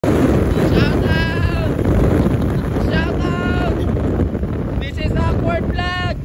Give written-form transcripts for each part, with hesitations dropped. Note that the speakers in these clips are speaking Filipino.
Shout out! Shout out! This is Awkward Vlog!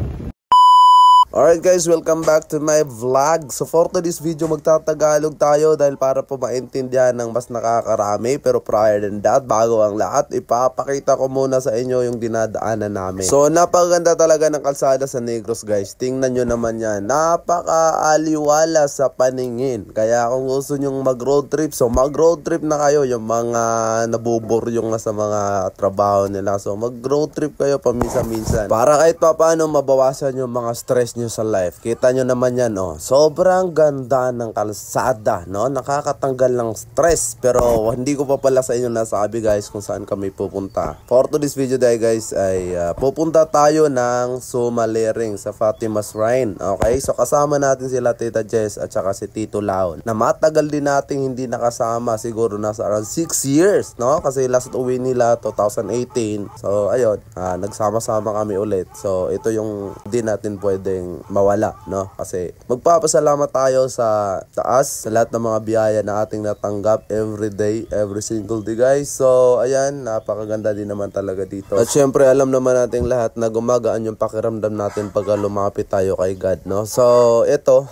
Alright guys, welcome back to my vlog. So for today's video, magtatagalog tayo dahil para po maintindihan ng mas nakakarami. Pero prior than that, bago ang lahat, ipapakita ko muna sa inyo yung dinadaanan namin. So napakaganda talaga ng kalsada sa Negros guys. Tingnan nyo naman yan. Napaka-aliwala sa paningin. Kaya kung gusto nyong mag-road trip, so mag-road trip na kayo. Yung mga nabuburyong na sa mga trabaho nila. So mag-road trip kayo paminsan-minsan. Para kahit pa paano mabawasan yung mga stress nyo sa life. Kita nyo naman yan, oh. Sobrang ganda ng kalsada, no? Nakakatanggal ng stress. Pero hindi ko pa pala sa inyo nasabi guys kung saan kami pupunta. For today's video dahil guys ay pupunta tayo ng Sumaliring sa Fatima Shrine. Okay? So kasama natin sila Tita Jess at saka si Tito Laon. Na matagal din nating hindi nakasama. Siguro nasa around 6 years, no? Kasi last uwi nila 2018. So ayun, nagsama-sama kami ulit. So ito yung di natin pwedeng mawala, no? Kasi magpapasalamat tayo sa taas sa lahat ng mga biyaya na ating natanggap every day, every single day guys. So ayan, napakaganda din naman talaga dito. At syempre alam naman nating lahat na gumagaan yung pakiramdam natin pag lumapit tayo kay God, no? So ito,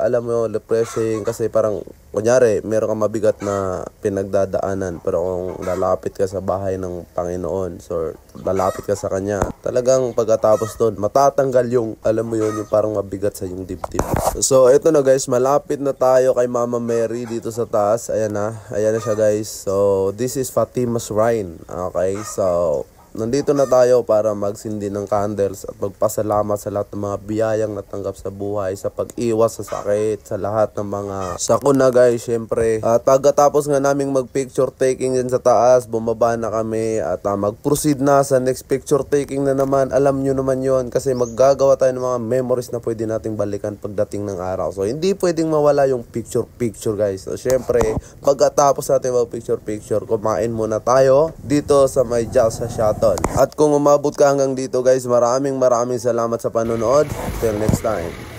alam mo, refreshing kasi parang kunyari, meron kang mabigat na pinagdadaanan pero kung lalapit ka sa bahay ng Panginoon, so lalapit ka sa Kanya, talagang pagkatapos doon, matatanggal yung, alam mo yun, yung parang mabigat sa yung dibdib. So, ito na guys, malapit na tayo kay Mama Mary dito sa taas. Ayan na siya guys. So, this is Fatima Shrine. Okay, so nandito na tayo para magsindi ng candles at magpasalamat sa lahat ng mga biyayang natanggap sa buhay, sa pag-iwas sa sakit, sa lahat ng mga sakuna guys, syempre. At pagkatapos nga naming mag-picture taking din sa taas, bumaba na kami at mag-proceed na sa next picture taking na naman. Alam nyo naman yon kasi maggagawa tayo ng mga memories na pwede nating balikan pagdating ng araw. So hindi pwedeng mawala yung picture guys. So syempre, pagkatapos natin mag-picture, kumain muna tayo dito sa may Jazz sa Shuttle. At kung umabot ka hanggang dito guys, maraming salamat sa panonood. Till next time.